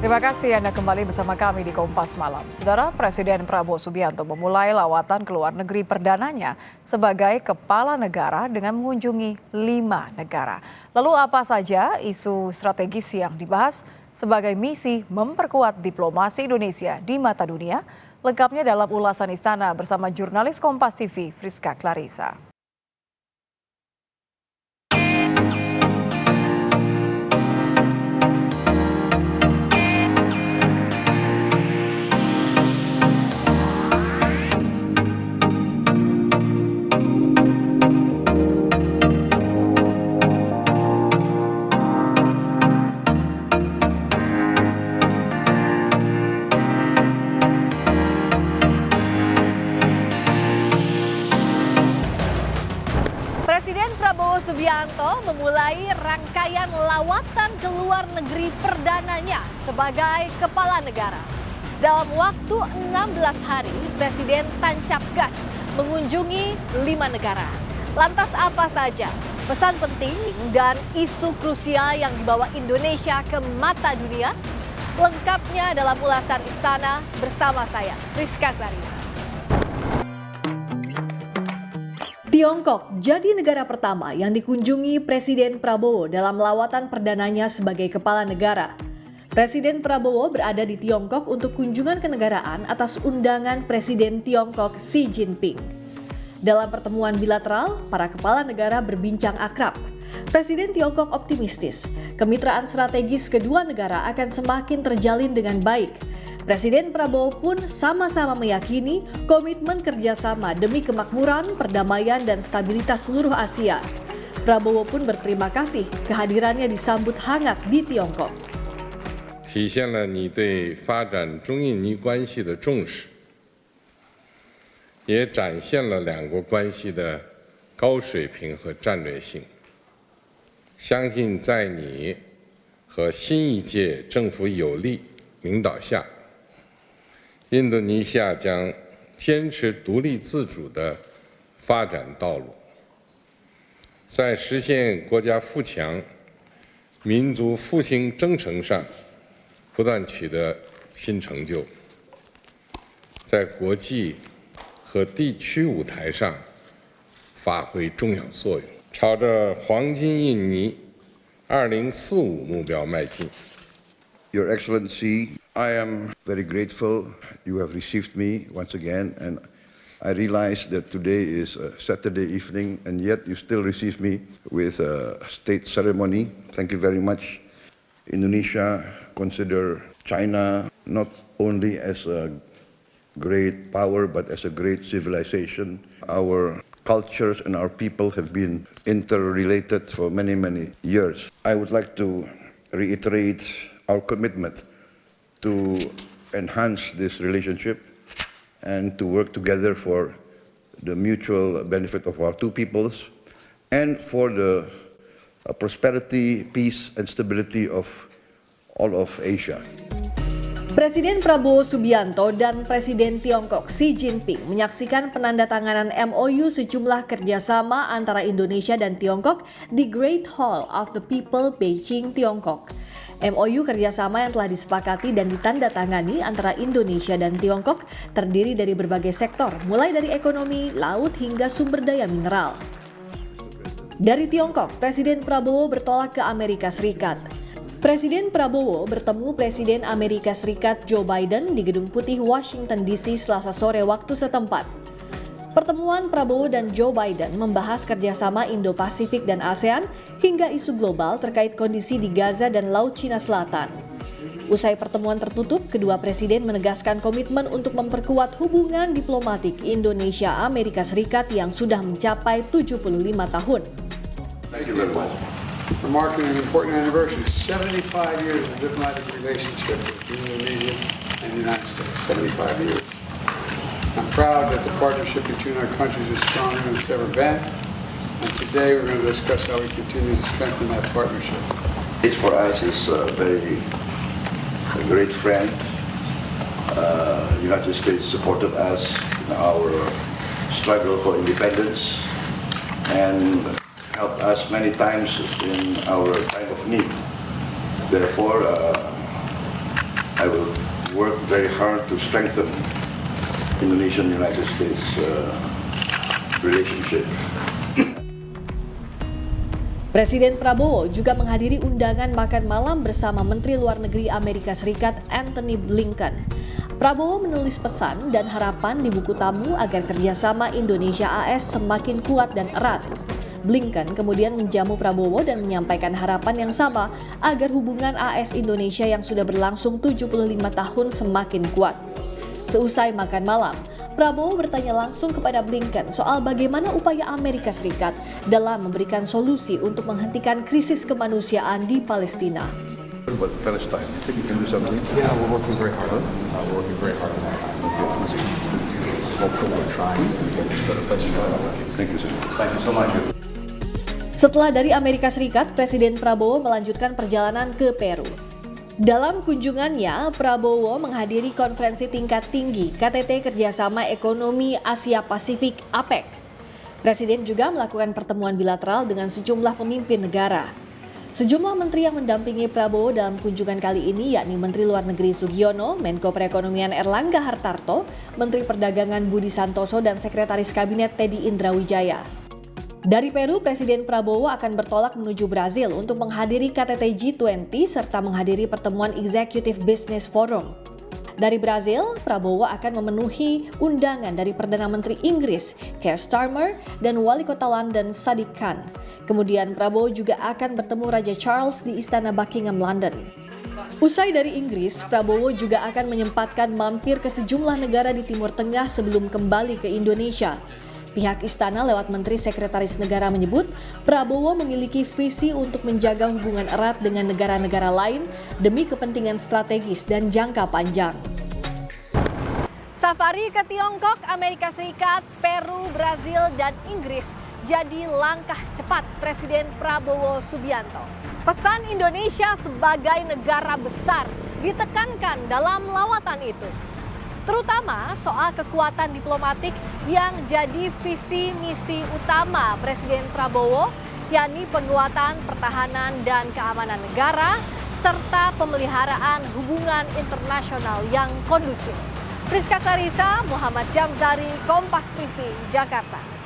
Terima kasih Anda kembali bersama kami di Kompas Malam. Saudara, Presiden Prabowo Subianto memulai lawatan ke luar negeri perdananya sebagai kepala negara dengan mengunjungi 5 negara. Lalu apa saja isu strategis yang dibahas sebagai misi memperkuat diplomasi Indonesia di mata dunia? Lengkapnya dalam ulasan Istana bersama jurnalis Kompas TV Friska Clarissa. Presiden Prabowo Subianto memulai rangkaian lawatan ke luar negeri perdananya sebagai kepala negara. Dalam waktu 16 hari, Presiden tancap gas mengunjungi 5 negara. Lantas apa saja pesan penting dan isu krusial yang dibawa Indonesia ke mata dunia? Lengkapnya dalam ulasan Istana bersama saya, Friska Clarissa. Tiongkok jadi negara pertama yang dikunjungi Presiden Prabowo dalam lawatan perdananya sebagai kepala negara. Presiden Prabowo berada di Tiongkok untuk kunjungan kenegaraan atas undangan Presiden Tiongkok Xi Jinping. Dalam pertemuan bilateral, para kepala negara berbincang akrab. Presiden Tiongkok optimistis, kemitraan strategis kedua negara akan semakin terjalin dengan baik. Presiden Prabowo pun sama-sama meyakini komitmen kerjasama demi kemakmuran, perdamaian, dan stabilitas seluruh Asia. Prabowo pun berterima kasih kehadirannya disambut hangat di Tiongkok. 体现了你对发展中印尼关系的重视，也展现了两国关系的高水平和战略性。相信在你和新一届政府有力领导下，印度尼西亚将坚持独立自主的发展道路，在实现国家富强、民族复兴征程上不断取得新成就，在国际和地区舞台上发挥重要作用，朝着黄金印尼2045目标迈进。 Your Excellency, I am very grateful you have received me once again, and I realize that today is a Saturday evening, and yet you still receive me with a state ceremony. Thank you very much. Indonesia consider China not only as a great power, but as a great civilization. Our cultures and our people have been interrelated for many, many years. I would like to reiterate our commitment to enhance this relationship and to work together for the mutual benefit of our two peoples and for the prosperity, peace, and stability of all of Asia. Presiden Prabowo Subianto dan Presiden Tiongkok Xi Jinping menyaksikan penandatanganan MOU sejumlah kerjasama antara Indonesia dan Tiongkok di Great Hall of the People, Beijing, Tiongkok. MOU kerjasama yang telah disepakati dan ditandatangani antara Indonesia dan Tiongkok terdiri dari berbagai sektor, mulai dari ekonomi, laut, hingga sumber daya mineral. Dari Tiongkok, Presiden Prabowo bertolak ke Amerika Serikat. Presiden Prabowo bertemu Presiden Amerika Serikat Joe Biden di Gedung Putih Washington DC Selasa sore waktu setempat. Pertemuan Prabowo dan Joe Biden membahas kerjasama Indo-Pasifik dan ASEAN hingga isu global terkait kondisi di Gaza dan Laut Cina Selatan. Usai pertemuan tertutup, kedua presiden menegaskan komitmen untuk memperkuat hubungan diplomatik Indonesia-Amerika Serikat yang sudah mencapai 75 tahun. Thank you very much. We're marking an important anniversary, 75 years of diplomatic relationship between Indonesia and the United States, 75 years. I'm proud that the partnership between our countries is stronger than it's ever been, and today we're going to discuss how we continue to strengthen that partnership. It for us is a great friend. The United States supported us in our struggle for independence and helped us many times in our time of need. Therefore, I will work very hard to strengthen Indonesian-United States relationship. Presiden Prabowo juga menghadiri undangan makan malam bersama Menteri Luar Negeri Amerika Serikat Antony Blinken. Prabowo menulis pesan dan harapan di buku tamu agar kerjasama Indonesia-AS semakin kuat dan erat. Blinken kemudian menjamu Prabowo dan menyampaikan harapan yang sama agar hubungan AS Indonesia yang sudah berlangsung 75 tahun semakin kuat. Seusai makan malam, Prabowo bertanya langsung kepada Blinken soal bagaimana upaya Amerika Serikat dalam memberikan solusi untuk menghentikan krisis kemanusiaan di Palestina. But Palestine, you think you can do something? Yeah, we're working very hard. We're working very hard on that. Hopefully we're trying. Thank you, sir. Thank you so much. Setelah dari Amerika Serikat, Presiden Prabowo melanjutkan perjalanan ke Peru. Dalam kunjungannya, Prabowo menghadiri konferensi tingkat tinggi KTT Kerjasama Ekonomi Asia Pasifik (APEC). Presiden juga melakukan pertemuan bilateral dengan sejumlah pemimpin negara. Sejumlah menteri yang mendampingi Prabowo dalam kunjungan kali ini yakni Menteri Luar Negeri Sugiono, Menko Perekonomian Erlangga Hartarto, Menteri Perdagangan Budi Santoso, dan Sekretaris Kabinet Teddy Indrawijaya. Dari Peru, Presiden Prabowo akan bertolak menuju Brazil untuk menghadiri KTT G20 serta menghadiri pertemuan Executive Business Forum. Dari Brazil, Prabowo akan memenuhi undangan dari Perdana Menteri Inggris, Keir Starmer, dan Wali Kota London, Sadiq Khan. Kemudian Prabowo juga akan bertemu Raja Charles di Istana Buckingham, London. Usai dari Inggris, Prabowo juga akan menyempatkan mampir ke sejumlah negara di Timur Tengah sebelum kembali ke Indonesia. Pihak istana lewat Menteri Sekretaris Negara menyebut Prabowo memiliki visi untuk menjaga hubungan erat dengan negara-negara lain demi kepentingan strategis dan jangka panjang. Safari ke Tiongkok, Amerika Serikat, Peru, Brazil, dan Inggris jadi langkah cepat Presiden Prabowo Subianto. Pesan Indonesia sebagai negara besar ditekankan dalam lawatan itu, terutama soal kekuatan diplomatik yang jadi visi misi utama Presiden Prabowo, yakni penguatan pertahanan dan keamanan negara, serta pemeliharaan hubungan internasional yang kondusif. Priska Clarissa, Muhammad Jamzari, Kompas TV, Jakarta.